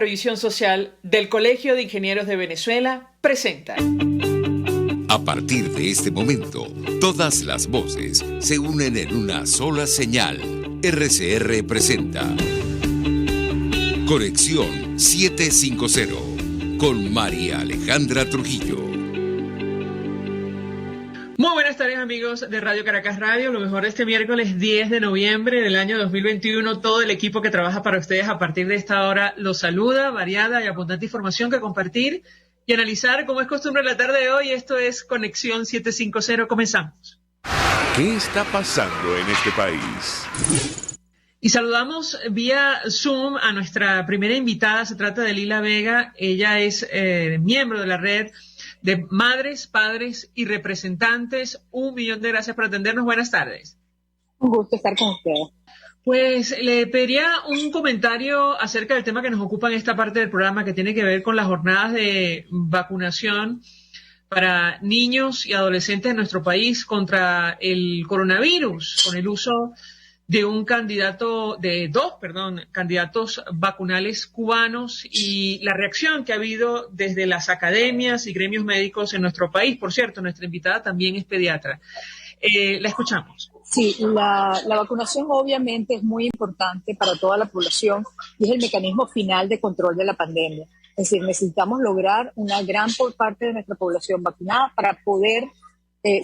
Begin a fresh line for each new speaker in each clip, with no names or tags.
Previsión Social del Colegio de Ingenieros de Venezuela presenta.
A partir de este momento, todas las voces se unen en una sola señal. RCR presenta Conexión 750 con María Alejandra Trujillo.
Muy buenas tardes, amigos de Radio Caracas Radio. Lo mejor de este miércoles 10 de noviembre del año 2021. Todo el equipo que trabaja para ustedes a partir de esta hora los saluda. Variada y abundante información que compartir y analizar como es costumbre en la tarde de hoy. Esto es Conexión 750. Comenzamos.
¿Qué está pasando en este país?
Y saludamos vía Zoom a nuestra primera invitada. Se trata de Lila Vega. Ella es miembro de la red de madres, padres y representantes. 1.000.000 de gracias por atendernos. Buenas tardes.
Un gusto estar con ustedes.
Pues le pediría un comentario acerca del tema que nos ocupa en esta parte del programa, que tiene que ver con las jornadas de vacunación para niños y adolescentes en nuestro país contra el coronavirus, con el uso de dos candidatos vacunales cubanos y la reacción que ha habido desde las academias y gremios médicos en nuestro país. Por cierto, nuestra invitada también es pediatra. La escuchamos.
Sí, la vacunación obviamente es muy importante para toda la población y es el mecanismo final de control de la pandemia. Es decir, necesitamos lograr una gran parte de nuestra población vacunada para poder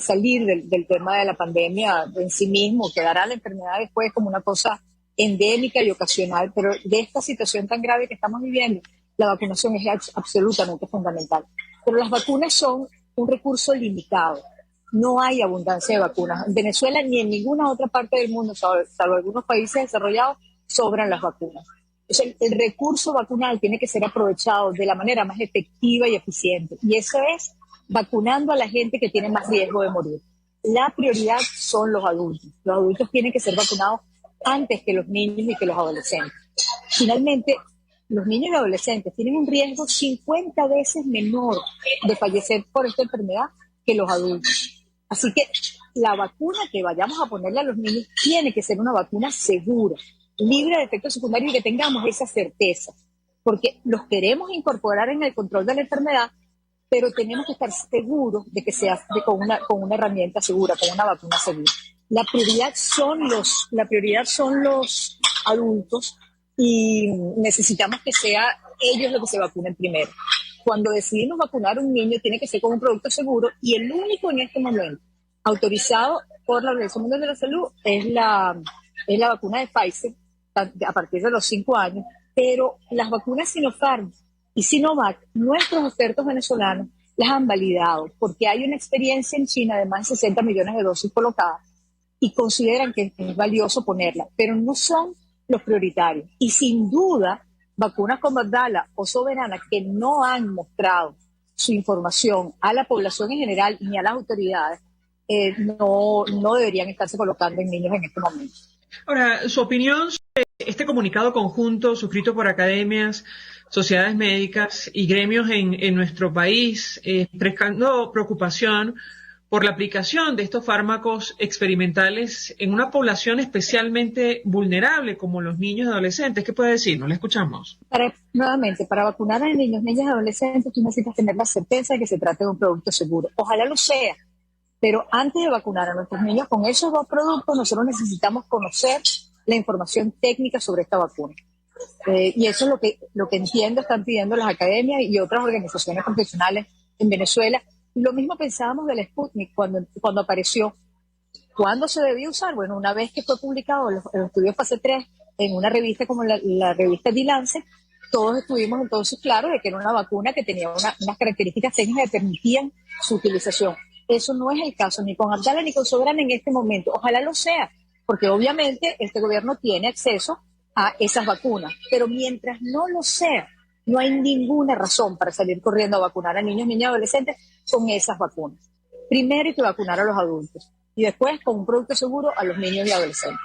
salir del tema de la pandemia en sí mismo. Quedará la enfermedad después como una cosa endémica y ocasional, pero de esta situación tan grave que estamos viviendo, la vacunación es absolutamente fundamental. Pero las vacunas son un recurso limitado. No hay abundancia de vacunas. En Venezuela ni en ninguna otra parte del mundo, salvo algunos países desarrollados, sobran las vacunas. Entonces, el recurso vacunal tiene que ser aprovechado de la manera más efectiva y eficiente. Y eso es vacunando a la gente que tiene más riesgo de morir. La prioridad son los adultos. Los adultos tienen que ser vacunados antes que los niños y que los adolescentes. Finalmente, los niños y adolescentes tienen un riesgo 50 veces menor de fallecer por esta enfermedad que los adultos. Así que la vacuna que vayamos a ponerle a los niños tiene que ser una vacuna segura, libre de efectos secundarios y que tengamos esa certeza, porque los queremos incorporar en el control de la enfermedad, pero tenemos que estar seguros de que sea con una herramienta segura, con una vacuna segura. La prioridad son los adultos y necesitamos que sea ellos los que se vacunen primero. Cuando decidimos vacunar a un niño tiene que ser con un producto seguro y el único en este momento autorizado por la Organización Mundial de la Salud es la vacuna de Pfizer a partir de los 5 años, pero las vacunas Sinopharm y Sinovac, nuestros expertos venezolanos las han validado porque hay una experiencia en China de más de 60 millones de dosis colocadas y consideran que es valioso ponerla, pero no son los prioritarios. Y sin duda, vacunas como Abdala o Soberana que no han mostrado su información a la población en general ni a las autoridades, no deberían estarse colocando en niños en este momento.
Ahora, su opinión sobre este comunicado conjunto suscrito por academias, sociedades médicas y gremios en nuestro país, expresando preocupación por la aplicación de estos fármacos experimentales en una población especialmente vulnerable como los niños y adolescentes. ¿Qué puede decirnos? Le escuchamos.
Nuevamente, para vacunar a niños, niñas y adolescentes, tú necesitas tener la certeza de que se trate de un producto seguro. Ojalá lo sea, pero antes de vacunar a nuestros niños con esos dos productos, nosotros necesitamos conocer la información técnica sobre esta vacuna. Y eso es lo que entiendo están pidiendo las academias y otras organizaciones profesionales en Venezuela. Lo mismo pensábamos del Sputnik cuando apareció. ¿Cuándo se debía usar? Bueno, una vez que fue publicado el estudio fase 3 en una revista como la revista The Lancet, todos estuvimos entonces claros de que era una vacuna que tenía unas características técnicas que permitían su utilización. Eso no es el caso ni con Abdala ni con Soberana en este momento. Ojalá lo sea, porque obviamente este gobierno tiene acceso a esas vacunas, pero mientras no lo sea, no hay ninguna razón para salir corriendo a vacunar a niños, niñas y adolescentes con esas vacunas. Primero hay que vacunar a los adultos y después con un producto seguro a los niños y adolescentes.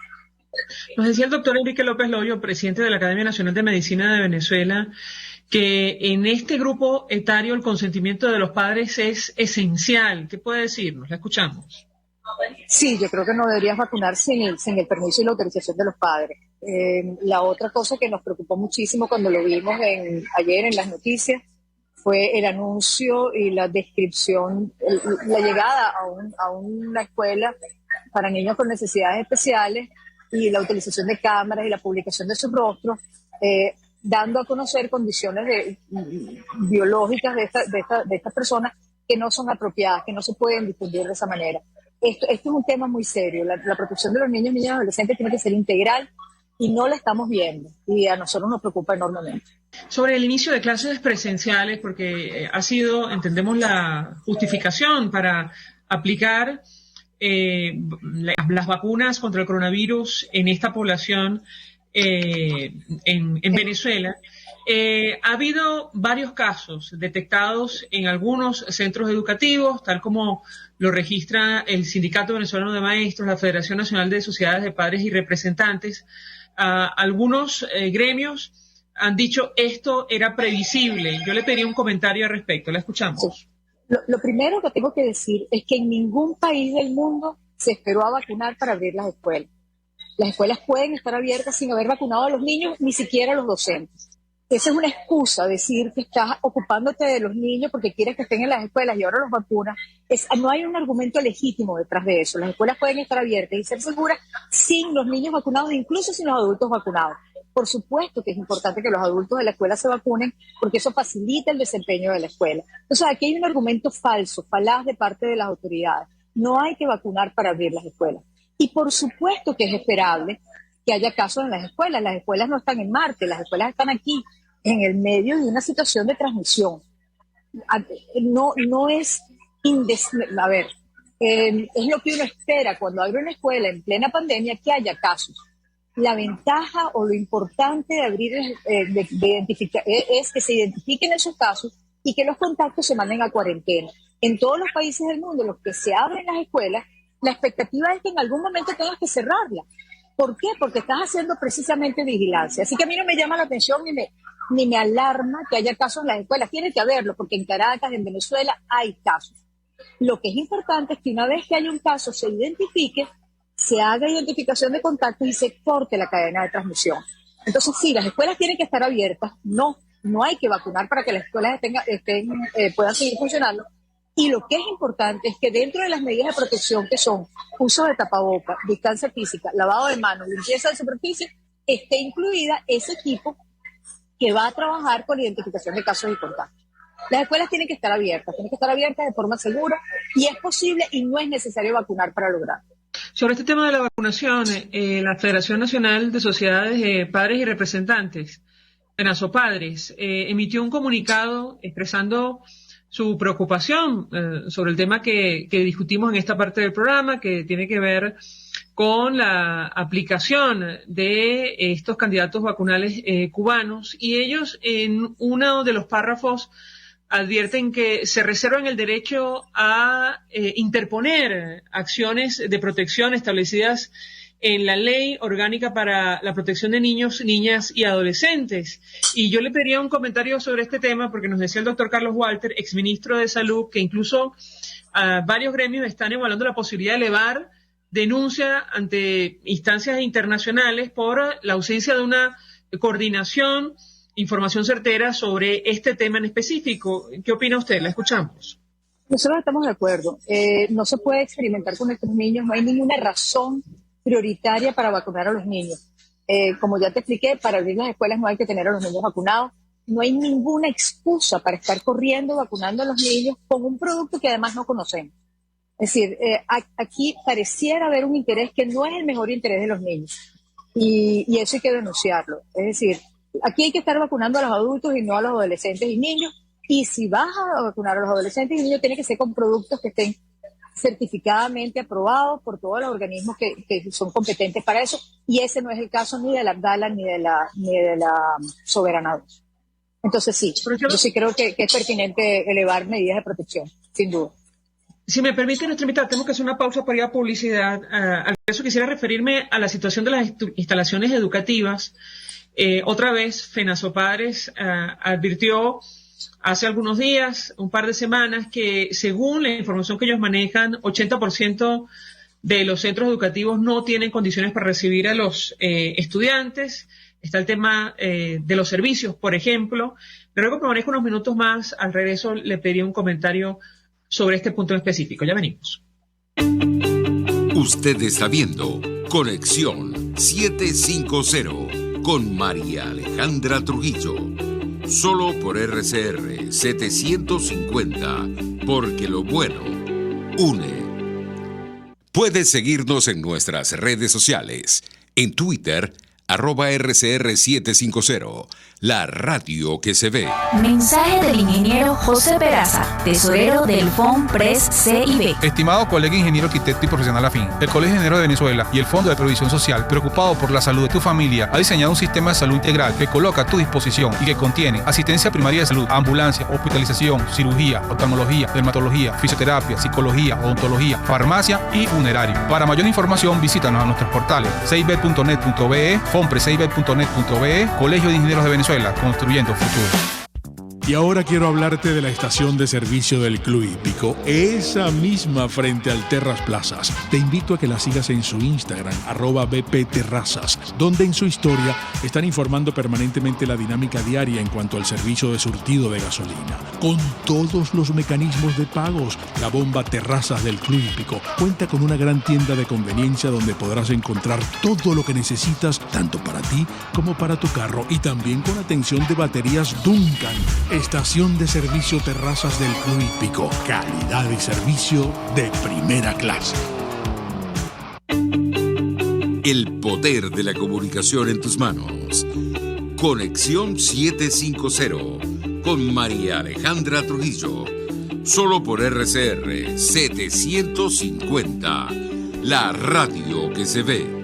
Nos decía el doctor Enrique López Loyo, presidente de la Academia Nacional de Medicina de Venezuela, que en este grupo etario el consentimiento de los padres es esencial. ¿Qué puede decirnos? La escuchamos.
Sí, yo creo que no deberías vacunar sin el permiso y la autorización de los padres. La otra cosa que nos preocupó muchísimo cuando lo vimos ayer en las noticias fue el anuncio y la descripción, la llegada a una escuela para niños con necesidades especiales y la utilización de cámaras y la publicación de sus rostros, dando a conocer condiciones biológicas de estas personas que no son apropiadas, que no se pueden difundir de esa manera. Esto es un tema muy serio. La protección de los niños, niñas y adolescentes tiene que ser integral y no la estamos viendo. Y a nosotros nos preocupa enormemente.
Sobre el inicio de clases presenciales, porque ha sido, entendemos, la justificación para aplicar las vacunas contra el coronavirus en esta población en Venezuela. Ha habido varios casos detectados en algunos centros educativos, tal como lo registra el Sindicato Venezolano de Maestros, la Federación Nacional de Sociedades de Padres y Representantes. Algunos gremios han dicho esto era previsible. Yo le pedí un comentario al respecto. La escuchamos.
Sí. Lo primero que tengo que decir es que en ningún país del mundo se esperó a vacunar para abrir las escuelas. Las escuelas pueden estar abiertas sin haber vacunado a los niños, ni siquiera a los docentes. Esa es una excusa, decir que estás ocupándote de los niños porque quieres que estén en las escuelas y ahora los vacunas. No hay un argumento legítimo detrás de eso. Las escuelas pueden estar abiertas y ser seguras sin los niños vacunados, incluso sin los adultos vacunados. Por supuesto que es importante que los adultos de la escuela se vacunen porque eso facilita el desempeño de la escuela. Entonces aquí hay un argumento falso, falaz de parte de las autoridades. No hay que vacunar para abrir las escuelas. Y por supuesto que es esperable que haya casos en las escuelas. Las escuelas no están en Marte, las escuelas están aquí, en el medio de una situación de transmisión. No es a ver, es lo que uno espera cuando abre una escuela en plena pandemia, que haya casos. La ventaja o lo importante de abrir, de identificar, es que se identifiquen esos casos y que los contactos se manden a cuarentena. En todos los países del mundo, los que se abren las escuelas, la expectativa es que en algún momento tengas que cerrarla. ¿Por qué? Porque estás haciendo precisamente vigilancia. Así que a mí no me llama la atención ni me alarma que haya casos en las escuelas. Tiene que haberlo, porque en Caracas, en Venezuela, hay casos. Lo que es importante es que una vez que haya un caso se identifique, se haga identificación de contactos y se corte la cadena de transmisión. Entonces, sí, las escuelas tienen que estar abiertas. No hay que vacunar para que las escuelas puedan seguir funcionando. Y lo que es importante es que dentro de las medidas de protección, que son uso de tapabocas, distancia física, lavado de manos, limpieza de superficie, esté incluida ese equipo que va a trabajar con la identificación de casos y contactos. Las escuelas tienen que estar abiertas de forma segura y es posible y no es necesario vacunar para lograrlo.
Sobre este tema de la vacunación, la Federación Nacional de Sociedades de Padres y Representantes, FENASOPADRES, emitió un comunicado expresando su preocupación sobre el tema que discutimos en esta parte del programa, que tiene que ver con la aplicación de estos candidatos vacunales cubanos, y ellos en uno de los párrafos advierten que se reservan el derecho a interponer acciones de protección establecidas en la Ley Orgánica para la Protección de Niños, Niñas y Adolescentes. Y yo le pediría un comentario sobre este tema porque nos decía el doctor Carlos Walter, exministro de Salud, que incluso varios gremios están evaluando la posibilidad de elevar denuncia ante instancias internacionales por la ausencia de una coordinación, información certera sobre este tema en específico. ¿Qué opina usted? La escuchamos.
Nosotros estamos de acuerdo. No se puede experimentar con nuestros niños, no hay ninguna razón prioritaria para vacunar a los niños. Como ya te expliqué, para abrir las escuelas no hay que tener a los niños vacunados. No hay ninguna excusa para estar corriendo vacunando a los niños con un producto que además no conocemos. Es decir, aquí pareciera haber un interés que no es el mejor interés de los niños. Y eso hay que denunciarlo. Es decir, aquí hay que estar vacunando a los adultos y no a los adolescentes y niños. Y si vas a vacunar a los adolescentes y niños, tiene que ser con productos que estén certificadamente aprobados por todos los organismos que son competentes para eso, y ese no es el caso ni de la Abdala ni de la Soberana 2. Entonces sí, yo sí creo que es pertinente elevar medidas de protección, sin duda.
Si me permite, nuestra invitada, tenemos que hacer una pausa para ir a publicidad. Al caso quisiera referirme a la situación de las instalaciones educativas. Otra vez, FENASOPADRES advirtió hace algunos días, un par de semanas, que según la información que ellos manejan, 80% de los centros educativos no tienen condiciones para recibir a los estudiantes. Está el tema de los servicios, por ejemplo. Pero luego que manejo unos minutos más, al regreso le pediría un comentario sobre este punto en específico. Ya venimos.
Usted está viendo Conexión 750 con María Alejandra Trujillo. Solo por RCR 750, porque lo bueno une. Puedes seguirnos en nuestras redes sociales. En Twitter, @RCR750, la radio que se ve.
Mensaje del ingeniero José Peraza, tesorero del FONPRES CIB.
Estimado colega ingeniero arquitecto y profesional afín, el Colegio de Ingenieros de Venezuela y el Fondo de Previsión Social, preocupado por la salud de tu familia, ha diseñado un sistema de salud integral que coloca a tu disposición y que contiene asistencia primaria de salud, ambulancia, hospitalización, cirugía, oftalmología, dermatología, fisioterapia, psicología, odontología, farmacia y funerario. Para mayor información, visítanos a nuestros portales cib.net.be, fonprescib.net.be, Colegio de Ingenieros de Venezuela, construyendo futuro.
Y ahora quiero hablarte de la estación de servicio del Club Hípico, esa misma frente al Terras Plazas. Te invito a que la sigas en su Instagram, @bpterrazas, donde en su historia están informando permanentemente la dinámica diaria en cuanto al servicio de surtido de gasolina. Con todos los mecanismos de pagos, la bomba Terrazas del Club Hípico cuenta con una gran tienda de conveniencia donde podrás encontrar todo lo que necesitas, tanto para ti como para tu carro, y también con atención de baterías Duncan. Estación de servicio Terrazas del Club Hípico. Calidad y servicio de primera clase.
El poder de la comunicación en tus manos. Conexión 750 con María Alejandra Trujillo. Solo por RCR 750. La radio que se ve.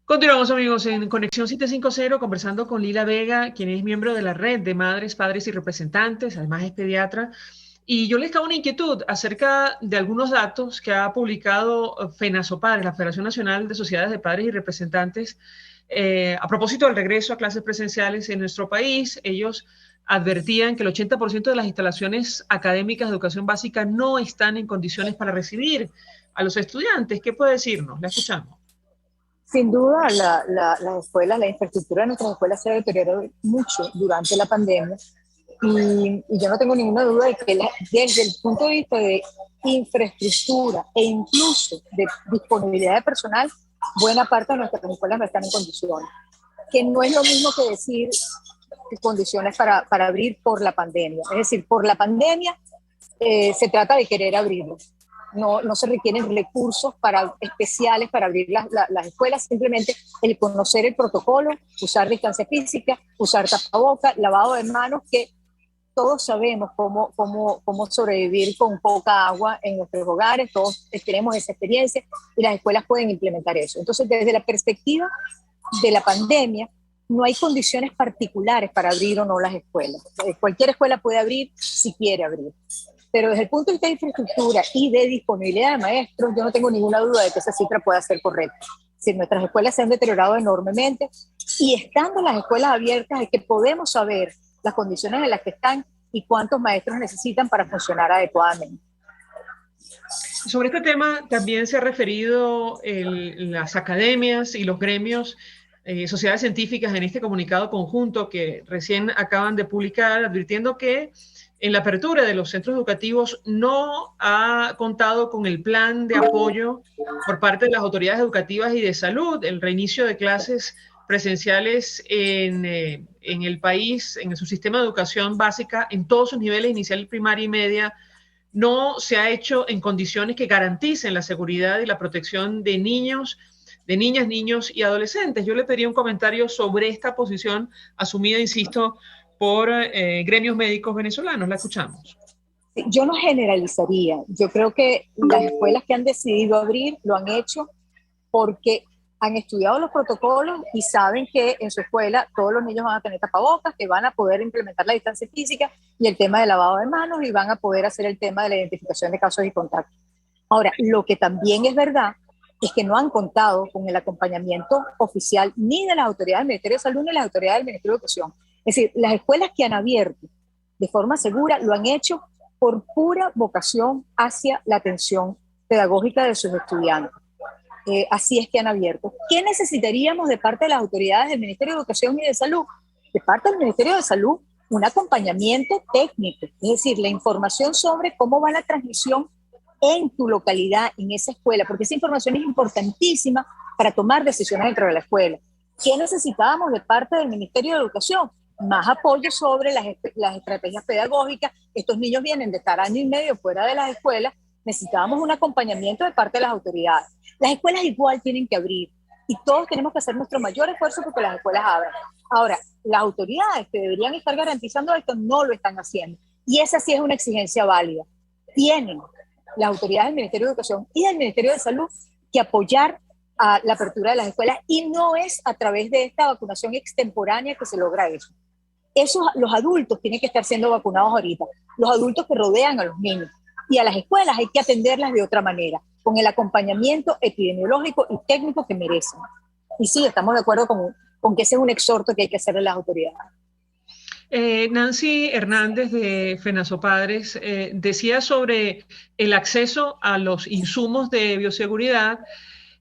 Continuamos, amigos, en Conexión 750, conversando con Lila Vega, quien es miembro de la Red de Madres, Padres y Representantes, además es pediatra. Y yo les cago una inquietud acerca de algunos datos que ha publicado FENASOPADRES, la Federación Nacional de Sociedades de Padres y Representantes, a propósito del regreso a clases presenciales en nuestro país. Ellos advertían que el 80% de las instalaciones académicas de educación básica no están en condiciones para recibir a los estudiantes. ¿Qué puede decirnos? La escuchamos.
Sin duda, las escuelas, la infraestructura de nuestras escuelas se ha deteriorado mucho durante la pandemia y yo no tengo ninguna duda de que desde el punto de vista de infraestructura e incluso de disponibilidad de personal, buena parte de nuestras escuelas no están en condiciones. Que no es lo mismo que decir condiciones para abrir por la pandemia. Es decir, por la pandemia se trata de querer abrirlos. No se requieren recursos especiales para abrir las escuelas, simplemente el conocer el protocolo, usar distancia física, usar tapabocas, lavado de manos, que todos sabemos cómo sobrevivir con poca agua en nuestros hogares, todos tenemos esa experiencia y las escuelas pueden implementar eso. Entonces, desde la perspectiva de la pandemia, no hay condiciones particulares para abrir o no las escuelas. Cualquier escuela puede abrir si quiere abrir. Pero desde el punto de vista de infraestructura y de disponibilidad de maestros, yo no tengo ninguna duda de que esa cifra pueda ser correcta. Si nuestras escuelas se han deteriorado enormemente y estando las escuelas abiertas es que podemos saber las condiciones en las que están y cuántos maestros necesitan para funcionar adecuadamente.
Sobre este tema también se ha referido las academias y los gremios, sociedades científicas en este comunicado conjunto que recién acaban de publicar, advirtiendo que en la apertura de los centros educativos no ha contado con el plan de apoyo por parte de las autoridades educativas y de salud. El reinicio de clases presenciales en el país, en su sistema de educación básica, en todos sus niveles, inicial, primaria y media, no se ha hecho en condiciones que garanticen la seguridad y la protección de niños, de niñas, niños y adolescentes. Yo le pediría un comentario sobre esta posición asumida, insisto, por gremios médicos venezolanos. La escuchamos.
Yo no generalizaría. Yo creo que las escuelas que han decidido abrir lo han hecho porque han estudiado los protocolos y saben que en su escuela todos los niños van a tener tapabocas, que van a poder implementar la distancia física y el tema de lavado de manos y van a poder hacer el tema de la identificación de casos y contactos. Ahora, lo que también es verdad es que no han contado con el acompañamiento oficial ni de las autoridades del Ministerio de Salud ni de las autoridades del Ministerio de Educación. Es decir, las escuelas que han abierto de forma segura lo han hecho por pura vocación hacia la atención pedagógica de sus estudiantes. Así es que han abierto. ¿Qué necesitaríamos de parte de las autoridades del Ministerio de Educación y de Salud? De parte del Ministerio de Salud, un acompañamiento técnico, es decir, la información sobre cómo va la transmisión en tu localidad, en esa escuela, porque esa información es importantísima para tomar decisiones dentro de la escuela. ¿Qué necesitábamos de parte del Ministerio de Educación? Más apoyo sobre las estrategias pedagógicas. Estos niños vienen de estar año y medio fuera de las escuelas, necesitábamos un acompañamiento de parte de las autoridades. Las escuelas igual tienen que abrir y todos tenemos que hacer nuestro mayor esfuerzo porque las escuelas abran. Ahora, las autoridades que deberían estar garantizando esto no lo están haciendo y esa sí es una exigencia válida. Tienen las autoridades del Ministerio de Educación y del Ministerio de Salud que apoyar a la apertura de las escuelas y no es a través de esta vacunación extemporánea que se logra eso. Los adultos tienen que estar siendo vacunados ahorita, los adultos que rodean a los niños. Y a las escuelas hay que atenderlas de otra manera, con el acompañamiento epidemiológico y técnico que merecen. Y sí, estamos de acuerdo con que ese es un exhorto que hay que hacerle a las autoridades.
Nancy Hernández de FENASOPADRES decía sobre el acceso a los insumos de bioseguridad.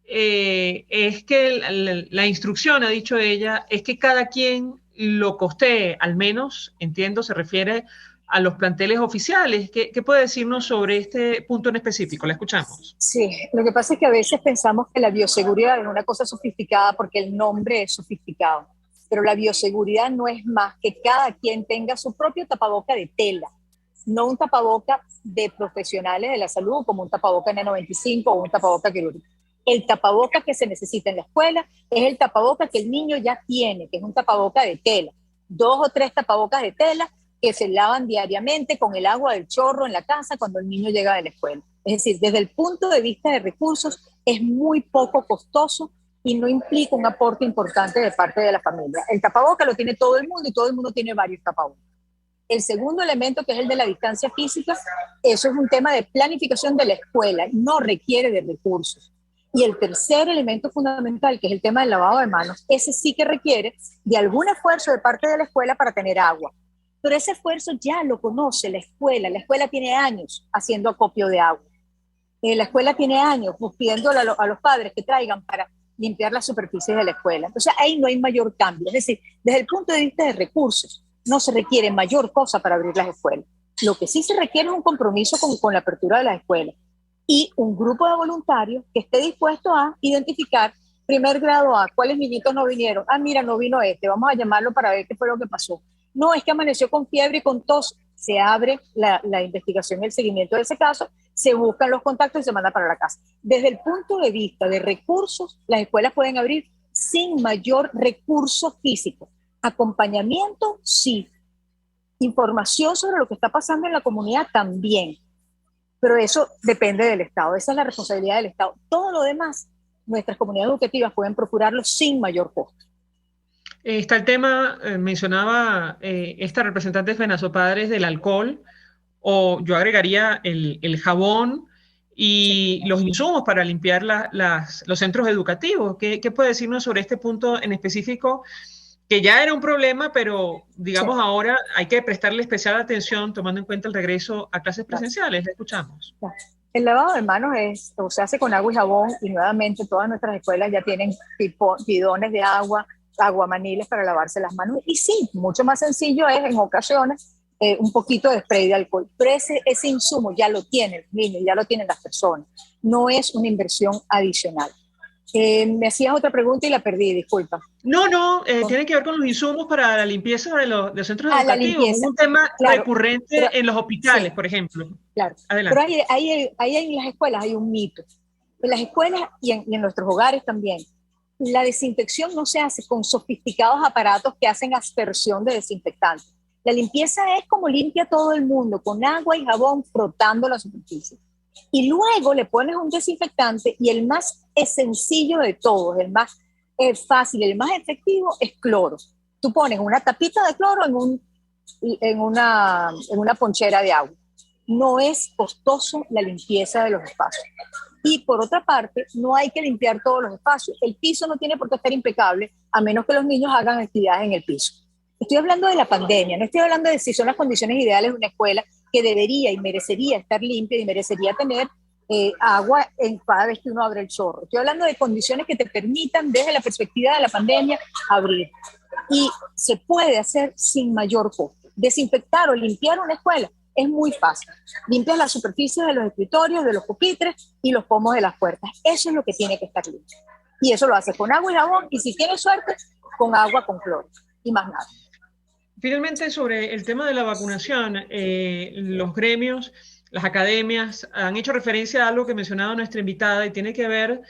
Es que la instrucción, ha dicho ella, es que cada quien lo costee, al menos, entiendo, se refiere a los planteles oficiales. ¿Qué puede decirnos sobre este punto en específico? La escuchamos.
Sí, lo que pasa es que a veces pensamos que la bioseguridad es una cosa sofisticada porque el nombre es sofisticado, pero la bioseguridad no es más que cada quien tenga su propio tapaboca de tela, no un tapaboca de profesionales de la salud como un tapaboca N95 o un tapaboca quirúrgico. El tapaboca que se necesita en la escuela es el tapaboca que el niño ya tiene, que es un tapaboca de tela. 2 o 3 tapabocas de tela que se lavan diariamente con el agua del chorro en la casa cuando el niño llega de la escuela. Es decir, desde el punto de vista de recursos es muy poco costoso y no implica un aporte importante de parte de la familia. El tapaboca lo tiene todo el mundo y todo el mundo tiene varios tapabocas. El segundo elemento, que es el de la distancia física, eso es un tema de planificación de la escuela, no requiere de recursos. Y el tercer elemento fundamental, que es el tema del lavado de manos, ese sí que requiere de algún esfuerzo de parte de la escuela para tener agua. Pero ese esfuerzo ya lo conoce la escuela tiene años haciendo acopio de agua. La escuela tiene años pidiéndole a los padres que traigan para limpiar las superficies de la escuela. Entonces ahí no hay mayor cambio. Es decir, desde el punto de vista de recursos, no se requiere mayor cosa para abrir las escuelas. Lo que sí se requiere es un compromiso con la apertura de las escuelas y un grupo de voluntarios que esté dispuesto a identificar primer grado A, cuáles niñitos no vinieron. Ah, mira, no vino vamos a llamarlo para ver qué fue lo que pasó. No, es que amaneció con fiebre y con tos. Se abre la investigación y el seguimiento de ese caso, se buscan los contactos y se manda para la casa. Desde el punto de vista de recursos, las escuelas pueden abrir sin mayor recurso físico. Acompañamiento, sí. Información sobre lo que está pasando en la comunidad también. Pero eso depende del Estado. Esa es la responsabilidad del Estado. Todo lo demás, nuestras comunidades educativas pueden procurarlo sin mayor costo.
Está el tema, mencionaba esta representante de FENASOPADRES del alcohol, o yo agregaría el jabón y los insumos para limpiar los centros educativos. ¿Qué puede decirnos sobre este punto en específico? Que ya era un problema, pero digamos sí, ahora hay que prestarle especial atención tomando en cuenta el regreso a clases presenciales. Le escuchamos.
El lavado de manos se hace con agua y jabón y nuevamente todas nuestras escuelas ya tienen bidones de agua, aguamaniles para lavarse las manos. Y sí, mucho más sencillo es en ocasiones un poquito de spray de alcohol, pero ese insumo ya lo tienen los niños, ya lo tienen las personas. No es una inversión adicional. Me hacías otra pregunta y la perdí, disculpa.
No, tiene que ver con los insumos para la limpieza de los centros educativos. Es un tema recurrente en los hospitales, sí, por ejemplo.
Claro,
adelante.
Pero ahí en las escuelas hay un mito. En las escuelas y en nuestros hogares también. La desinfección no se hace con sofisticados aparatos que hacen aspersión de desinfectante. La limpieza es como limpia todo el mundo, con agua y jabón frotando la superficie. Y luego le pones un desinfectante y el más sencillo de todos, el más fácil, el más efectivo es cloro. Tú pones una tapita de cloro en una ponchera de agua. No es costoso la limpieza de los espacios. Y por otra parte, no hay que limpiar todos los espacios. El piso no tiene por qué estar impecable a menos que los niños hagan actividades en el piso. Estoy hablando de la pandemia, no estoy hablando de si son las condiciones ideales de una escuela que debería y merecería estar limpia y merecería tener agua cada vez que uno abre el chorro. Estoy hablando de condiciones que te permitan, desde la perspectiva de la pandemia, abrir. Y se puede hacer sin mayor costo. Desinfectar o limpiar una escuela es muy fácil. Limpias las superficies de los escritorios, de los pupitres y los pomos de las puertas. Eso es lo que tiene que estar limpio. Y eso lo haces con agua y jabón, y si tienes suerte, con agua con cloro y más nada.
Finalmente, sobre el tema de la vacunación, los gremios, las academias han hecho referencia a algo que mencionaba nuestra invitada y tiene que ver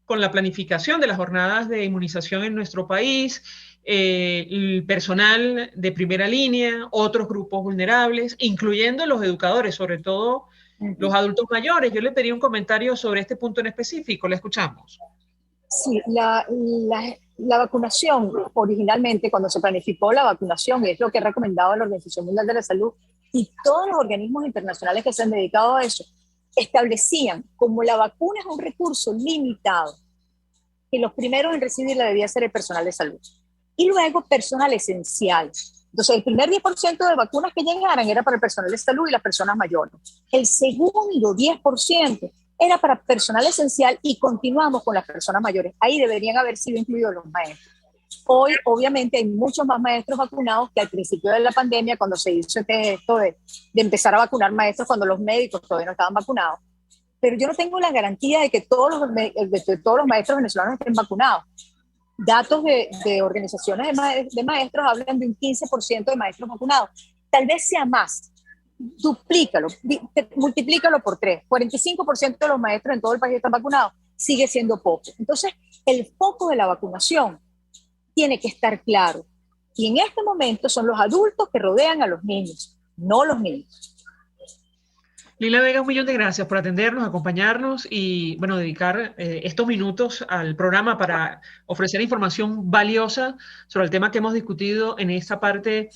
con la planificación de las jornadas de inmunización en nuestro país, el personal de primera línea, otros grupos vulnerables, incluyendo los educadores, sobre todo los adultos mayores. Yo le pedí un comentario sobre este punto en específico. ¿Le escuchamos?
Sí, la vacunación, originalmente, cuando se planificó la vacunación, es lo que ha recomendado la Organización Mundial de la Salud y todos los organismos internacionales que se han dedicado a eso, establecían como la vacuna es un recurso limitado, que los primeros en recibirla debía ser el personal de salud y luego personal esencial. Entonces, el primer 10% de vacunas que llegaran era para el personal de salud y las personas mayores. El segundo 10% era para personal esencial y continuamos con las personas mayores. Ahí deberían haber sido incluidos los maestros. Hoy, obviamente, hay muchos más maestros vacunados que al principio de la pandemia, cuando se hizo esto de empezar a vacunar maestros cuando los médicos todavía no estaban vacunados. Pero yo no tengo la garantía de que todos los maestros venezolanos estén vacunados. Datos de organizaciones de maestros hablan de un 15% de maestros vacunados. Tal vez sea más. Duplícalo, multiplícalo por 3. 45% de los maestros en todo el país están vacunados. Sigue siendo poco. Entonces, el foco de la vacunación tiene que estar claro. Y en este momento son los adultos que rodean a los niños, no los niños.
Lila Vega, un millón de gracias por atendernos, acompañarnos y, bueno, dedicar estos minutos al programa para ofrecer información valiosa sobre el tema que hemos discutido en esta parte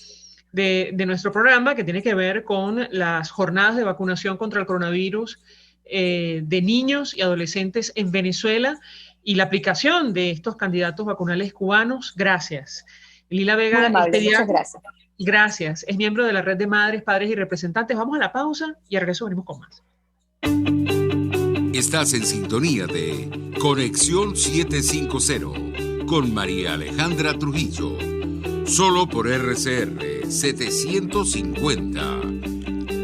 de nuestro programa, que tiene que ver con las jornadas de vacunación contra el coronavirus de niños y adolescentes en Venezuela y la aplicación de estos candidatos vacunales cubanos. Gracias. Lila Vega,
muy amable, muchas gracias.
Gracias. Es miembro de la Red de Madres, Padres y Representantes. Vamos a la pausa y al regreso venimos con más.
Estás en sintonía de Conexión 750 con María Alejandra Trujillo. Solo por RCR 750.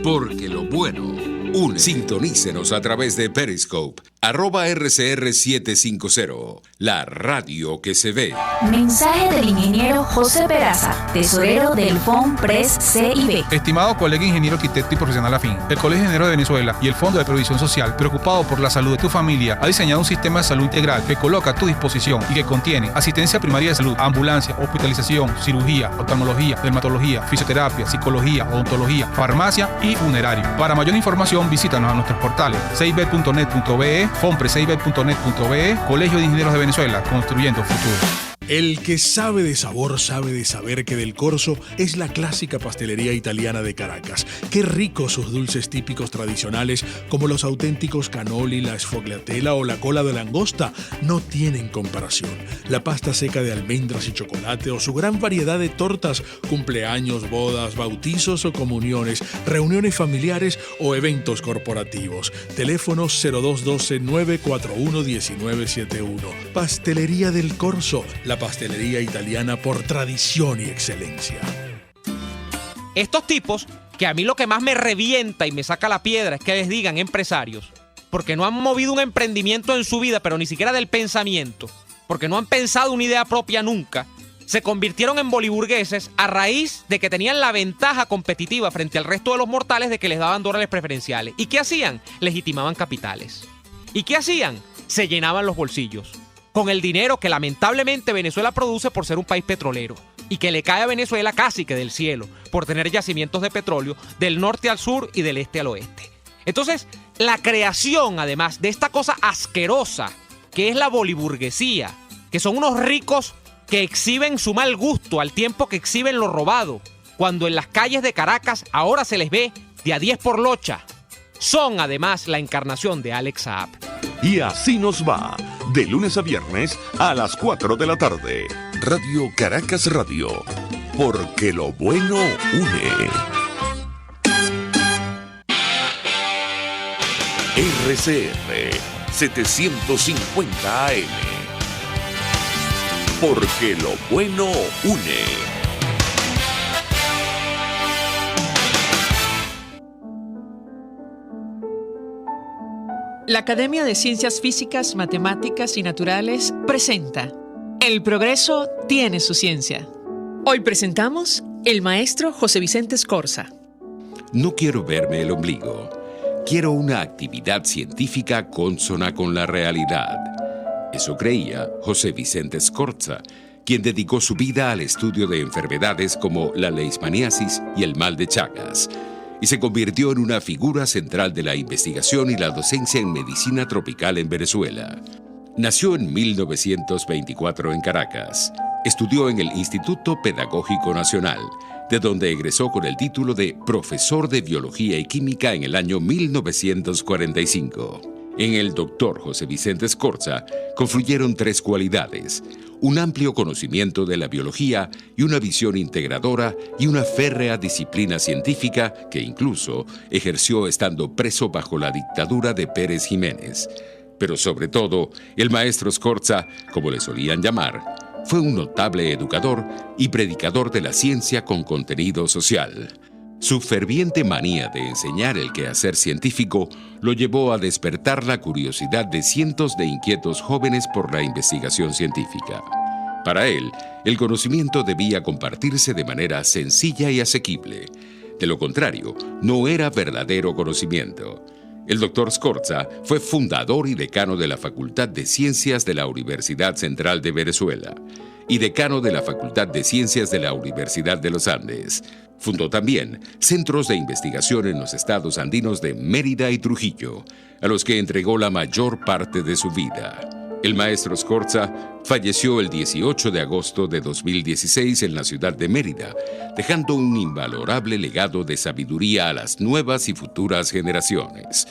Porque lo bueno une. Sintonícenos a través de Periscope, @RCR750, la radio que se ve.
Mensaje del ingeniero José Peraza, tesorero del FONPRES CIB.
Estimado colega ingeniero arquitecto y profesional afín, el Colegio de Ingenieros de Venezuela y el Fondo de Previsión Social, preocupado por la salud de tu familia, ha diseñado un sistema de salud integral que coloca a tu disposición y que contiene asistencia primaria de salud, ambulancia, hospitalización, cirugía, oftalmología, dermatología, fisioterapia, psicología, odontología, farmacia y funerario. Para mayor información, visítanos a nuestros portales cib.net.be, fonprescib.net.be, Colegio de Ingenieros de Venezuela, construyendo futuro.
El que sabe de sabor sabe de saber que Del Corso es la clásica pastelería italiana de Caracas. Qué ricos sus dulces típicos tradicionales, como los auténticos cannoli, la sfogliatella o la cola de langosta, no tienen comparación. La pasta seca de almendras y chocolate o su gran variedad de tortas, cumpleaños, bodas, bautizos o comuniones, reuniones familiares o eventos corporativos. Teléfonos 0212-941-1971. Pastelería Del Corso, la pastelería italiana por tradición y excelencia.
Estos tipos, que a mí lo que más me revienta y me saca la piedra es que les digan empresarios, porque no han movido un emprendimiento en su vida, pero ni siquiera del pensamiento, porque no han pensado una idea propia nunca, se convirtieron en boliburgueses a raíz de que tenían la ventaja competitiva frente al resto de los mortales de que les daban dólares preferenciales. ¿Y qué hacían? Legitimaban capitales. ¿Y qué hacían? Se llenaban los bolsillos con el dinero que lamentablemente Venezuela produce por ser un país petrolero y que le cae a Venezuela casi que del cielo por tener yacimientos de petróleo del norte al sur y del este al oeste. Entonces, la creación, además de esta cosa asquerosa que es la boliburguesía, que son unos ricos que exhiben su mal gusto al tiempo que exhiben lo robado, cuando en las calles de Caracas ahora se les ve de a 10 por locha, son además la encarnación de Alex Saab.
Y así nos va, de lunes a viernes a las 4 de la tarde. Radio Caracas Radio, porque lo bueno une. RCR 750 AM. Porque lo bueno une.
La Academia de Ciencias Físicas, Matemáticas y Naturales presenta El progreso tiene su ciencia. Hoy presentamos el maestro José Vicente Scorza.
No quiero verme el ombligo. Quiero una actividad científica consona con la realidad. Eso creía José Vicente Scorza, quien dedicó su vida al estudio de enfermedades como la leishmaniasis y el mal de Chagas, y se convirtió en una figura central de la investigación y la docencia en medicina tropical en Venezuela. Nació en 1924 en Caracas. Estudió en el Instituto Pedagógico Nacional, de donde egresó con el título de profesor de Biología y Química en el año 1945. En el doctor José Vicente Scorza confluyeron tres cualidades: un amplio conocimiento de la biología y una visión integradora y una férrea disciplina científica que incluso ejerció estando preso bajo la dictadura de Pérez Jiménez. Pero sobre todo, el maestro Scorza, como le solían llamar, fue un notable educador y predicador de la ciencia con contenido social. Su ferviente manía de enseñar el quehacer científico lo llevó a despertar la curiosidad de cientos de inquietos jóvenes por la investigación científica. Para él, el conocimiento debía compartirse de manera sencilla y asequible. De lo contrario, no era verdadero conocimiento. El doctor Scorza fue fundador y decano de la Facultad de Ciencias de la Universidad Central de Venezuela y decano de la Facultad de Ciencias de la Universidad de los Andes. Fundó también centros de investigación en los estados andinos de Mérida y Trujillo, a los que entregó la mayor parte de su vida. El maestro Scorza falleció el 18 de agosto de 2016 en la ciudad de Mérida, dejando un invalorable legado de sabiduría a las nuevas y futuras generaciones.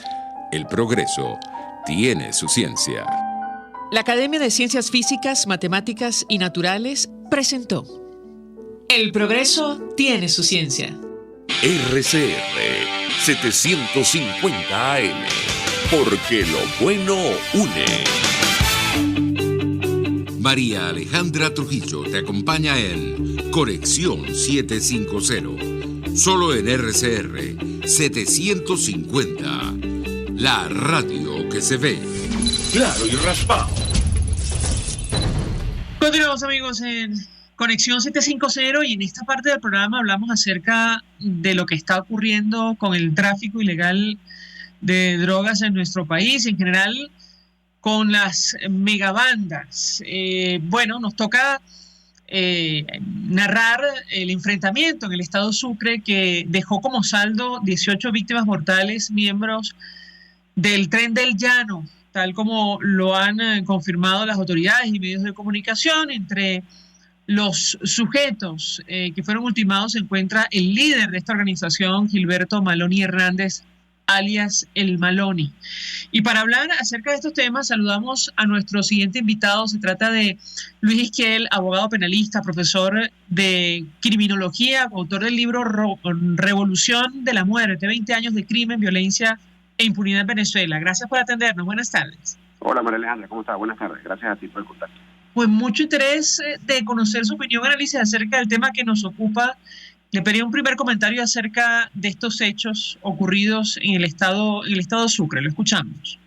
El progreso tiene su ciencia.
La Academia de Ciencias Físicas, Matemáticas y Naturales presentó El progreso tiene su ciencia.
RCR 750 AM. Porque lo bueno une.
María Alejandra Trujillo te acompaña en Conexión 750, solo en RCR 750, la radio que se ve.
Claro y raspado.
Continuamos, amigos, en Conexión 750 y en esta parte del programa hablamos acerca de lo que está ocurriendo con el tráfico ilegal de drogas en nuestro país, en general con las megabandas. Nos toca narrar el enfrentamiento en el estado Sucre que dejó como saldo 18 víctimas mortales, miembros del Tren del Llano, tal como lo han confirmado las autoridades y medios de comunicación. Entre los sujetos que fueron ultimados se encuentra el líder de esta organización, Gilberto Maloni Hernández, alias El Maloni. Y para hablar acerca de estos temas, saludamos a nuestro siguiente invitado. Se trata de Luis Isquiel, abogado penalista, profesor de criminología, autor del libro Revolución de la Muerte, 20 años de crimen, violencia e impunidad en Venezuela. Gracias por atendernos. Buenas tardes.
Hola, María Alejandra, ¿cómo estás? Buenas tardes. Gracias a ti por el contacto.
Pues mucho interés de conocer su opinión, análisis acerca del tema que nos ocupa. Le pedí un primer comentario acerca de estos hechos ocurridos en el estado Sucre. Lo escuchamos.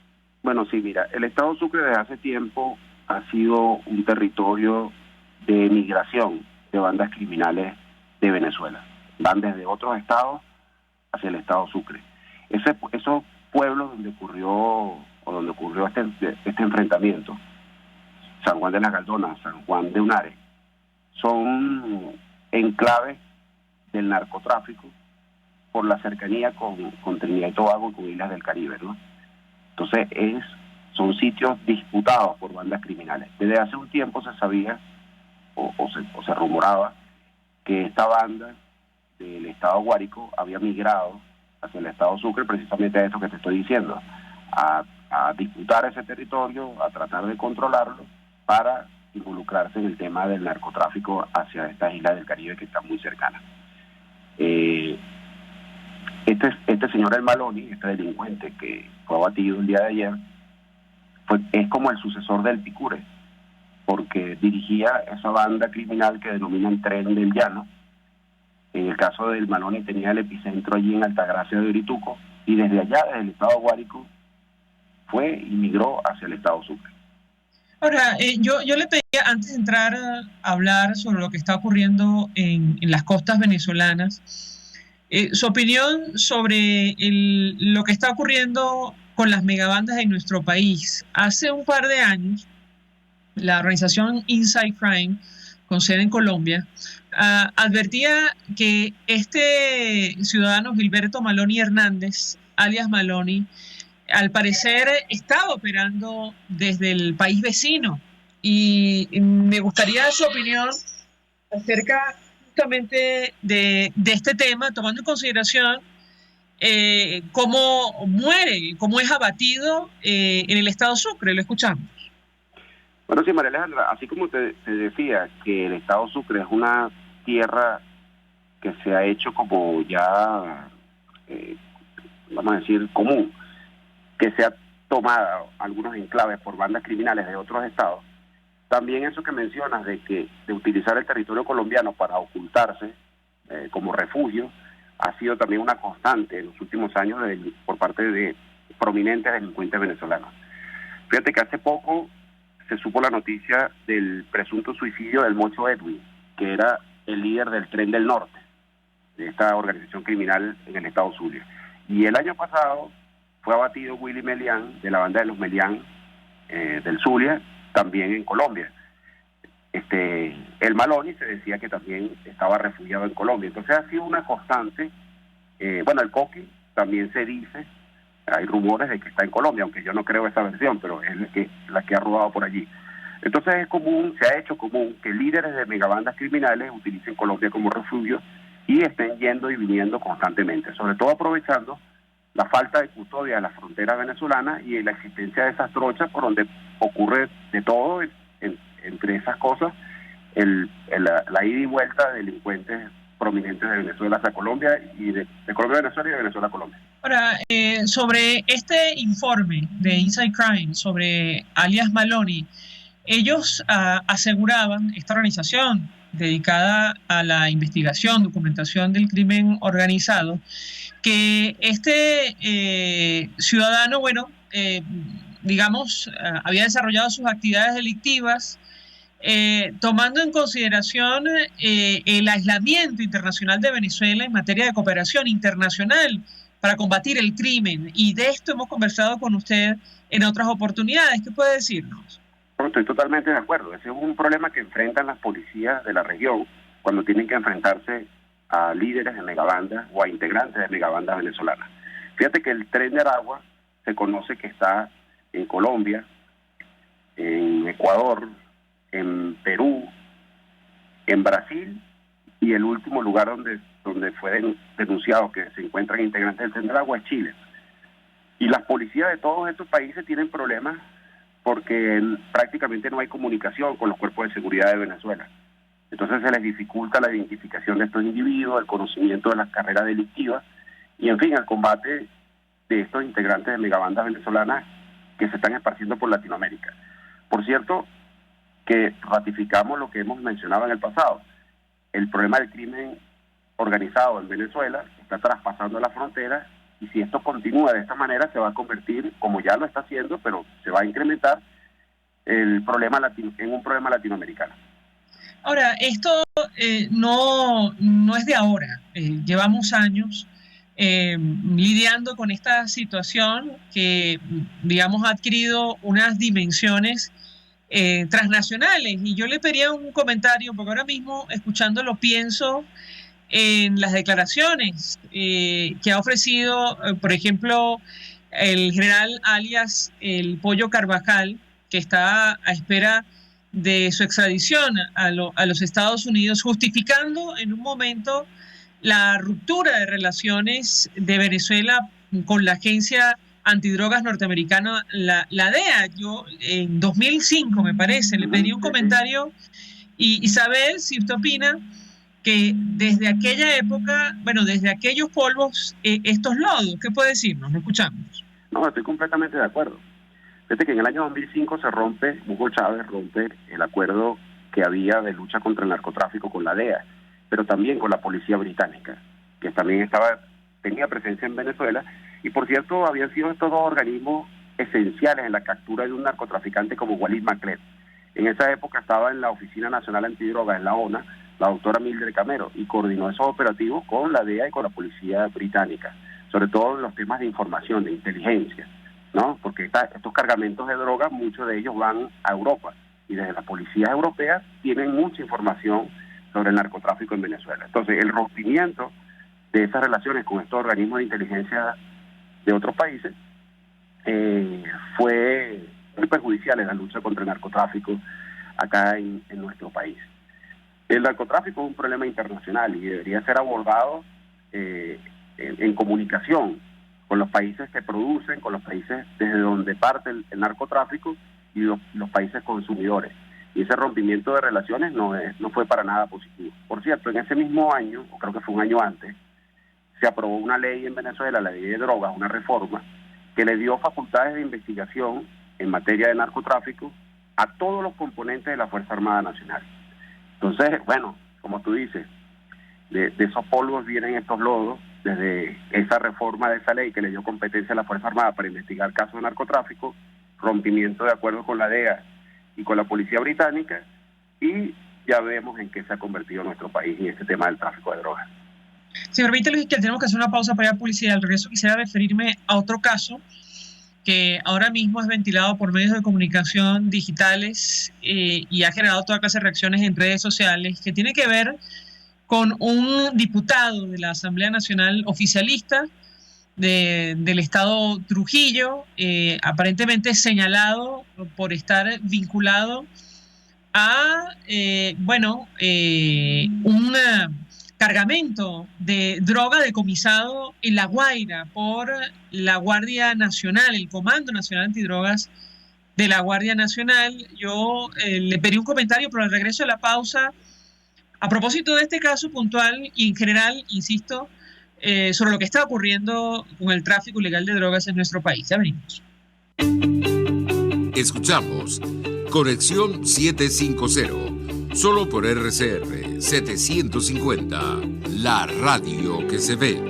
Bueno, sí, mira, el estado Sucre desde hace tiempo ha sido un territorio de migración de bandas criminales de Venezuela. Van desde otros estados hacia el estado Sucre. Esos pueblos donde ocurrió este enfrentamiento, San Juan de las Galdonas, San Juan de Unare, son enclaves del narcotráfico por la cercanía con Trinidad y Tobago y con Islas del Caribe, ¿no? Entonces son sitios disputados por bandas criminales. Desde hace un tiempo se sabía o se rumoraba que esta banda del estado Guárico había migrado hacia el estado Sucre, precisamente a esto que te estoy diciendo, a disputar ese territorio, a tratar de controlarlo para involucrarse en el tema del narcotráfico hacia estas islas del Caribe que están muy cercanas. Este señor El Maloni, este delincuente que fue abatido el día de ayer, es como el sucesor del Picure, porque dirigía esa banda criminal que denominan Tren del Llano. En el caso del Maloni tenía el epicentro allí en Altagracia de Orituco, y desde allá, desde el estado de Guárico, fue y migró hacia el estado Sucre.
Ahora, yo le pedía, antes de entrar a hablar sobre lo que está ocurriendo en las costas venezolanas, su opinión sobre lo que está ocurriendo con las megabandas en nuestro país. Hace un par de años, la organización Inside Crime, con sede en Colombia, advertía que este ciudadano Gilberto Maloni Hernández, alias Maloni, al parecer estaba operando desde el país vecino, y me gustaría su opinión acerca justamente de este tema, tomando en consideración cómo muere, cómo es abatido en el estado Sucre. Lo escuchamos.
Bueno, sí, María Alejandra, así como te decía que el estado Sucre es una tierra que se ha hecho como ya, vamos a decir, común, que se ha tomado algunos enclaves por bandas criminales de otros estados, también eso que mencionas de utilizar el territorio colombiano para ocultarse como refugio ha sido también una constante en los últimos años por parte de prominentes delincuentes venezolanos. Fíjate que hace poco se supo la noticia del presunto suicidio del Mocho Edwin, que era el líder del Tren del Norte, de esta organización criminal en el estado Zulia. Y el año pasado fue abatido Willy Melián, de la banda de los Melián, del Zulia, también en Colombia. El Maloni se decía que también estaba refugiado en Colombia. Entonces ha sido una constante. Bueno, el Coqui también se dice, hay rumores de que está en Colombia, aunque yo no creo esa versión, pero es la que ha rodado por allí. Entonces es común, se ha hecho común que líderes de megabandas criminales utilicen Colombia como refugio y estén yendo y viniendo constantemente, sobre todo aprovechando la falta de custodia de las fronteras venezolanas y la existencia de esas trochas por donde ocurre de todo, entre esas cosas, la ida y vuelta de delincuentes prominentes de Venezuela hacia Colombia, y de Colombia a Venezuela y de Venezuela a Colombia.
Ahora, sobre este informe de Inside Crime sobre alias Maloni, ellos aseguraban, esta organización dedicada a la investigación, documentación del crimen organizado, que este ciudadano, había desarrollado sus actividades delictivas tomando en consideración el aislamiento internacional de Venezuela en materia de cooperación internacional para combatir el crimen. Y de esto hemos conversado con usted en otras oportunidades. ¿Qué puede decirnos?
Bueno, estoy totalmente de acuerdo. Ese es un problema que enfrentan las policías de la región cuando tienen que enfrentarse a líderes de megabandas o a integrantes de megabandas venezolanas. Fíjate que el Tren de Aragua se conoce que está en Colombia, en Ecuador, en Perú, en Brasil, y el último lugar donde fue denunciado que se encuentran integrantes del Tren de Aragua es Chile. Y las policías de todos estos países tienen problemas porque prácticamente no hay comunicación con los cuerpos de seguridad de Venezuela. Entonces se les dificulta la identificación de estos individuos, el conocimiento de las carreras delictivas y, en fin, el combate de estos integrantes de megabandas venezolanas que se están esparciendo por Latinoamérica. Por cierto, que ratificamos lo que hemos mencionado en el pasado. El problema del crimen organizado en Venezuela está traspasando la frontera, y si esto continúa de esta manera se va a convertir, como ya lo está haciendo, pero se va a incrementar el problema en un problema latinoamericano.
Ahora, esto no es de ahora. Llevamos años lidiando con esta situación que, digamos, ha adquirido unas dimensiones transnacionales. Y yo le pediría un comentario, porque ahora mismo, escuchándolo, pienso en las declaraciones que ha ofrecido, por ejemplo, el general alias el Pollo Carvajal, que está a espera de su extradición a los Estados Unidos, justificando en un momento la ruptura de relaciones de Venezuela con la Agencia antidrogas norteamericano, la DEA. Yo en 2005, me parece, le pedí un comentario y saber si usted opina que desde aquella época, bueno, desde aquellos polvos, estos lodos, ¿qué puede decirnos? Lo escuchamos.
No, estoy completamente de acuerdo. Fíjate que en el año 2005 Hugo Chávez rompe el acuerdo que había de lucha contra el narcotráfico con la DEA, pero también con la policía británica, que también tenía presencia en Venezuela, y por cierto habían sido estos dos organismos esenciales en la captura de un narcotraficante como Walid Maclet. En esa época estaba en la Oficina Nacional Antidrogas, en la ONA, la doctora Mildred Camero, y coordinó esos operativos con la DEA y con la policía británica, sobre todo en los temas de información, de inteligencia, ¿no? Porque estos cargamentos de drogas, muchos de ellos van a Europa, y desde las policías europeas tienen mucha información sobre el narcotráfico en Venezuela. Entonces, el rompimiento de esas relaciones con estos organismos de inteligencia de otros países fue muy perjudicial en la lucha contra el narcotráfico acá en nuestro país. El narcotráfico es un problema internacional y debería ser abordado en comunicación con los países que producen, con los países desde donde parte el narcotráfico y los países consumidores. Y ese rompimiento de relaciones no fue para nada positivo. Por cierto, en ese mismo año, o creo que fue un año antes, se aprobó una ley en Venezuela, la ley de drogas, una reforma, que le dio facultades de investigación en materia de narcotráfico a todos los componentes de la Fuerza Armada Nacional. Entonces, bueno, como tú dices, de esos polvos vienen estos lodos, desde esa reforma de esa ley que le dio competencia a la Fuerza Armada para investigar casos de narcotráfico, rompimiento de acuerdos con la DEA y con la policía británica, y ya vemos en qué se ha convertido nuestro país en este tema del tráfico de drogas.
Señor Víctor, que tenemos que hacer una pausa para ir a publicidad. Al regreso quisiera referirme a otro caso que ahora mismo es ventilado por medios de comunicación digitales y ha generado toda clase de reacciones en redes sociales, que tiene que ver con un diputado de la Asamblea Nacional oficialista del estado Trujillo, aparentemente señalado por estar vinculado a un cargamento de droga decomisado en La Guaira por la Guardia Nacional, el Comando Nacional Antidrogas de la Guardia Nacional. Yo le pedí un comentario, pero al regreso de la pausa, a propósito de este caso puntual y en general, insisto, sobre lo que está ocurriendo con el tráfico ilegal de drogas en nuestro país. Ya venimos.
Escuchamos Conexión 750, solo por RCR 750, la radio que se ve.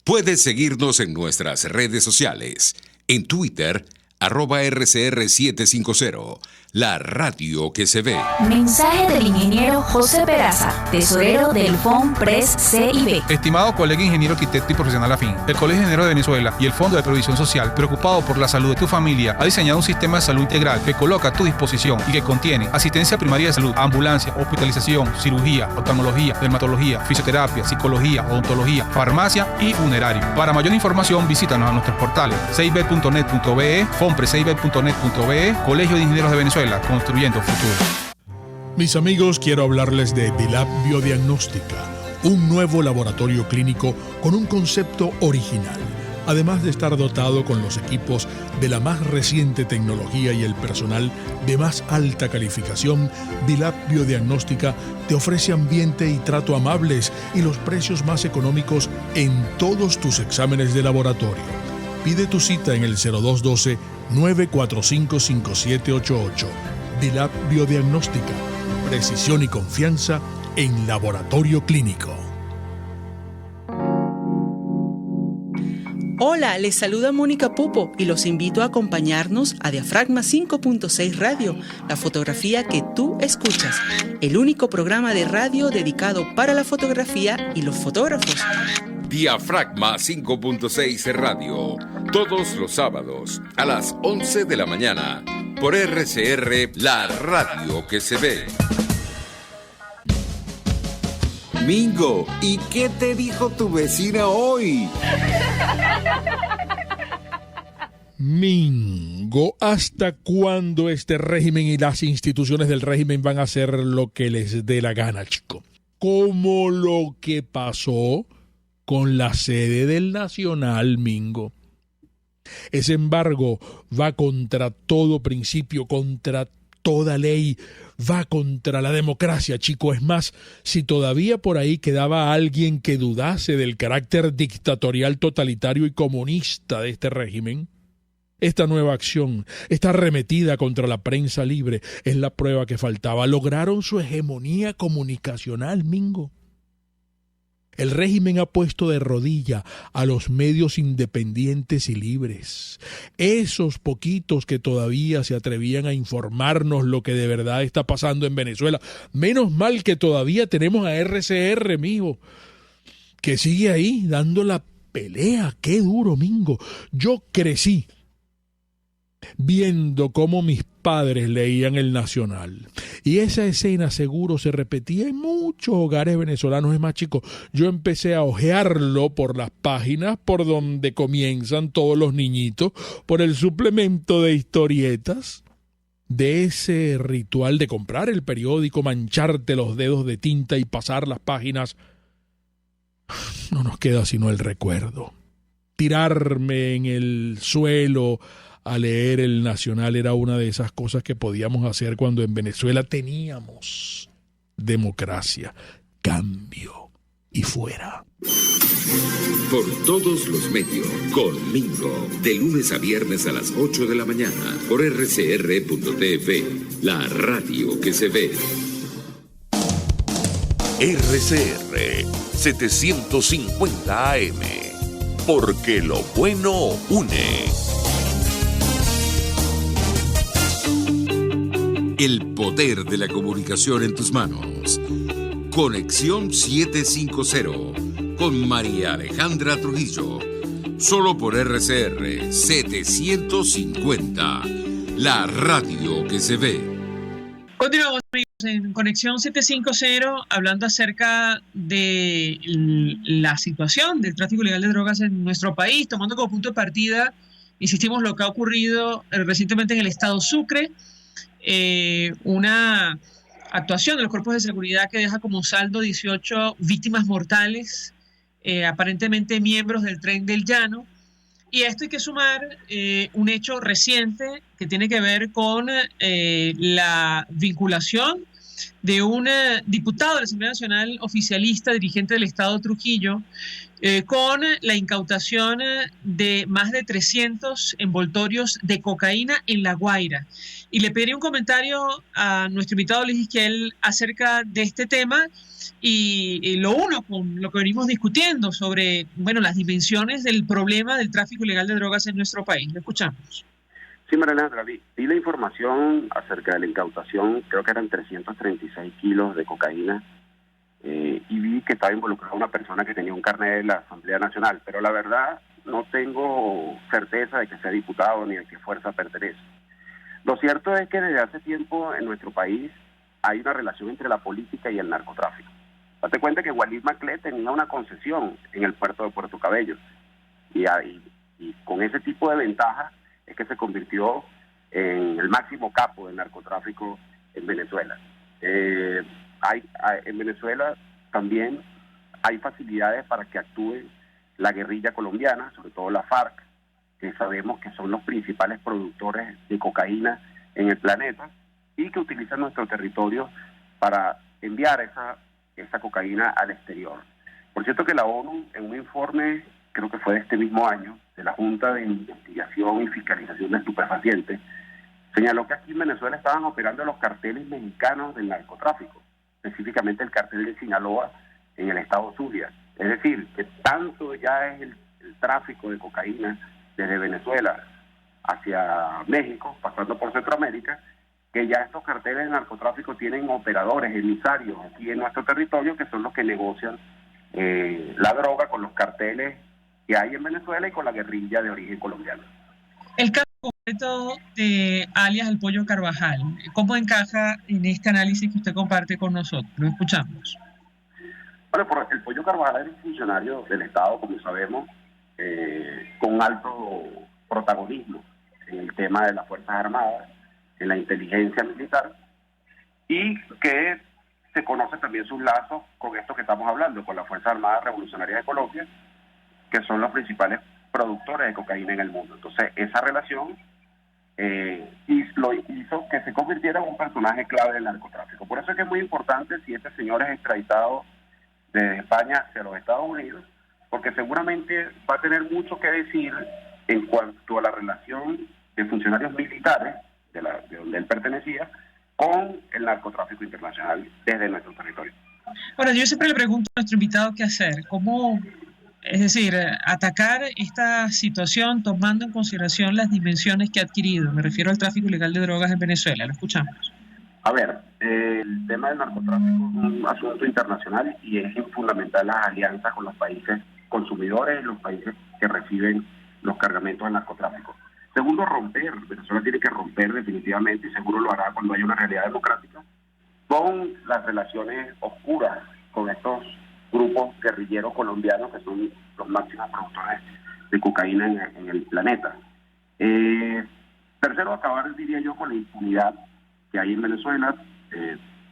Puedes seguirnos en nuestras redes sociales, en Twitter, @RCR750, la radio que se ve.
Mensaje del ingeniero José Peraza, tesorero del FONPRES CIB.
Estimado colega ingeniero, arquitecto y profesional afín, el Colegio de Ingenieros de Venezuela y el Fondo de Previsión Social, preocupado por la salud de tu familia, ha diseñado un sistema de salud integral que coloca a tu disposición y que contiene asistencia primaria de salud, ambulancia, hospitalización, cirugía, oftalmología, dermatología, fisioterapia, psicología, odontología, farmacia y funerario. Para mayor información, visítanos a nuestros portales cib.net.be, fonprescib.net.be, Colegio de Ingenieros de Venezuela, construyendo futuro.
Mis amigos, quiero hablarles de Dilab Biodiagnóstica, un nuevo laboratorio clínico con un concepto original. Además de estar dotado con los equipos de la más reciente tecnología y el personal de más alta calificación, Dilab Biodiagnóstica te ofrece ambiente y trato amables y los precios más económicos en todos tus exámenes de laboratorio. Pide tu cita en el 0212-945-5788. Dilab Biodiagnóstica, precisión y confianza en laboratorio clínico.
Hola, les saluda Mónica Popo y los invito a acompañarnos a Diafragma 5.6 Radio, la fotografía que tú escuchas, el único programa de radio dedicado para la fotografía y los fotógrafos.
Diafragma 5.6 Radio, todos los sábados a las 11 de la mañana, por RCR, la radio que se ve.
Mingo, ¿y qué te dijo tu vecina hoy?
Mingo, ¿hasta cuándo este régimen y las instituciones del régimen van a hacer lo que les dé la gana, chico? Como lo que pasó con la sede del Nacional, Mingo. Ese embargo va contra todo principio, contra toda ley, va contra la democracia, chico. Es más, si todavía por ahí quedaba alguien que dudase del carácter dictatorial, totalitario y comunista de este régimen, esta nueva acción, esta arremetida contra la prensa libre, es la prueba que faltaba. Lograron su hegemonía comunicacional, Mingo. El régimen ha puesto de rodilla a los medios independientes y libres. Esos poquitos que todavía se atrevían a informarnos lo que de verdad está pasando en Venezuela. Menos mal que todavía tenemos a RCR, mijo, que sigue ahí dando la pelea. Qué duro, Mingo. Yo crecí viendo cómo mis padres leían el Nacional. Y esa escena seguro se repetía en muchos hogares venezolanos. Es más, chicos, yo empecé a hojearlo por las páginas por donde comienzan todos los niñitos, por el suplemento de historietas, de ese ritual de comprar el periódico, mancharte los dedos de tinta y pasar las páginas. No nos queda sino el recuerdo. Tirarme en el suelo a leer el Nacional era una de esas cosas que podíamos hacer cuando en Venezuela teníamos democracia, cambio y fuera.
Por todos los medios, con Mingo, de lunes a viernes a las 8 de la mañana, por rcr.tv, la radio que se ve.
RCR 750 AM, porque lo bueno une.
El poder de la comunicación en tus manos. Conexión 750 con María Alejandra Trujillo. Solo por RCR 750, la radio que se ve.
Continuamos, amigos, en Conexión 750, hablando acerca de la situación del tráfico ilegal de drogas en nuestro país, tomando como punto de partida, insistimos, lo que ha ocurrido recientemente en el estado Sucre. Una actuación de los cuerpos de seguridad que deja como saldo 18 víctimas mortales, aparentemente miembros del Tren del Llano. Y a esto hay que sumar un hecho reciente que tiene que ver con la vinculación de un diputado de la Asamblea Nacional oficialista, dirigente del Estado Trujillo, con la incautación de más de 300 envoltorios de cocaína en La Guaira. Y le pediría un comentario a nuestro invitado Luis Isquiel acerca de este tema y lo uno con lo que venimos discutiendo sobre, bueno, las dimensiones del problema del tráfico ilegal de drogas en nuestro país. Lo escuchamos.
Sí, María, vi la información acerca de la incautación, creo que eran 336 kilos de cocaína, y vi que estaba involucrada una persona que tenía un carnet de la Asamblea Nacional, pero la verdad no tengo certeza de que sea diputado ni de qué fuerza pertenece. Lo cierto es que desde hace tiempo en nuestro país hay una relación entre la política y el narcotráfico. Date cuenta que Walid Maclé tenía una concesión en el puerto de Puerto Cabello, y con ese tipo de ventajas es que se convirtió en el máximo capo del narcotráfico en Venezuela. En Venezuela también hay facilidades para que actúe la guerrilla colombiana, sobre todo la FARC, que sabemos que son los principales productores de cocaína en el planeta y que utilizan nuestro territorio para enviar esa cocaína al exterior. Por cierto que la ONU, en un informe, creo que fue de este mismo año, de la Junta de Investigación y Fiscalización de Estupefacientes, señaló que aquí en Venezuela estaban operando los carteles mexicanos del narcotráfico, específicamente el cartel de Sinaloa en el estado Zulia. Es decir, que tanto ya es el tráfico de cocaína desde Venezuela hacia México, pasando por Centroamérica, que ya estos carteles de narcotráfico tienen operadores, emisarios aquí en nuestro territorio, que son los que negocian la droga con los carteles que hay en Venezuela y con la guerrilla de origen colombiano.
El caso concreto de alias El Pollo Carvajal, ¿cómo encaja en este análisis que usted comparte con nosotros? Lo escuchamos.
Bueno, El Pollo Carvajal es un funcionario del Estado, como sabemos, con alto protagonismo en el tema de las Fuerzas Armadas, en la inteligencia militar, y que se conoce también sus lazos con esto que estamos hablando, con las Fuerzas Armadas Revolucionarias de Colombia, que son los principales productores de cocaína en el mundo. Entonces, esa relación lo hizo que se convirtiera en un personaje clave del narcotráfico. Por eso es que es muy importante si este señor es extraditado de España hacia los Estados Unidos, porque seguramente va a tener mucho que decir en cuanto a la relación de funcionarios militares de donde él pertenecía con el narcotráfico internacional desde nuestro territorio.
Ahora, yo siempre le pregunto a nuestro invitado qué hacer, cómo, es decir, atacar esta situación tomando en consideración las dimensiones que ha adquirido. Me refiero al tráfico ilegal de drogas en Venezuela. Lo escuchamos.
A ver, el tema del narcotráfico es un asunto internacional y es fundamental las alianzas con los países consumidores y los países que reciben los cargamentos del narcotráfico. Segundo, romper. Venezuela tiene que romper definitivamente, y seguro lo hará cuando haya una realidad democrática, con las relaciones oscuras con estos grupos guerrilleros colombianos que son los máximos productores de cocaína en el planeta. Tercero, acabar, diría yo, con la impunidad que hay en Venezuela,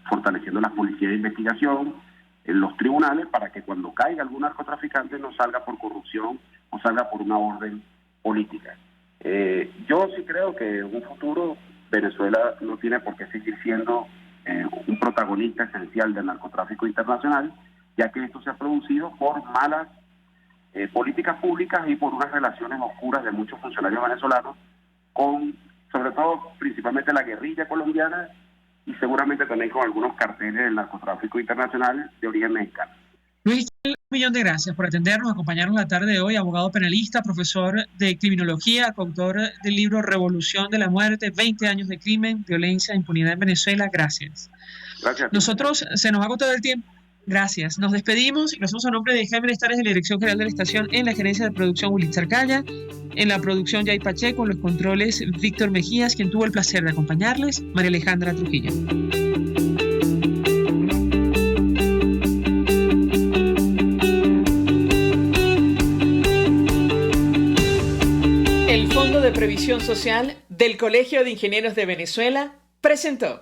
fortaleciendo las policías de investigación, en los tribunales, para que cuando caiga algún narcotraficante no salga por corrupción o salga por una orden política. Yo sí creo que en un futuro Venezuela no tiene por qué seguir siendo un protagonista esencial del narcotráfico internacional, ya que esto se ha producido por malas políticas públicas y por unas relaciones oscuras de muchos funcionarios venezolanos con, sobre todo, principalmente la guerrilla colombiana y seguramente también con algunos carteles del narcotráfico internacional de origen mexicano.
Luis, un millón de gracias por atendernos, acompañarnos la tarde de hoy, abogado penalista, profesor de criminología, coautor del libro Revolución de la Muerte, 20 años de crimen, violencia e impunidad en Venezuela. Gracias.
Gracias.
Nosotros, se nos ha agotado el tiempo. Gracias. Nos despedimos y lo hacemos a nombre de Jaime Lestares de la Dirección General de la Estación, en la gerencia de producción Willy Zarcaya, en la producción Yay Pacheco, en los controles Víctor Mejías, quien tuvo el placer de acompañarles, María Alejandra Trujillo. El Fondo de Previsión Social del Colegio de Ingenieros de Venezuela presentó.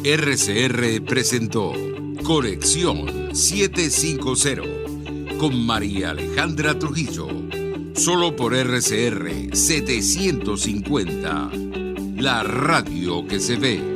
RCR presentó Conexión 750 con María Alejandra Trujillo, solo por RCR 750, la radio que se ve.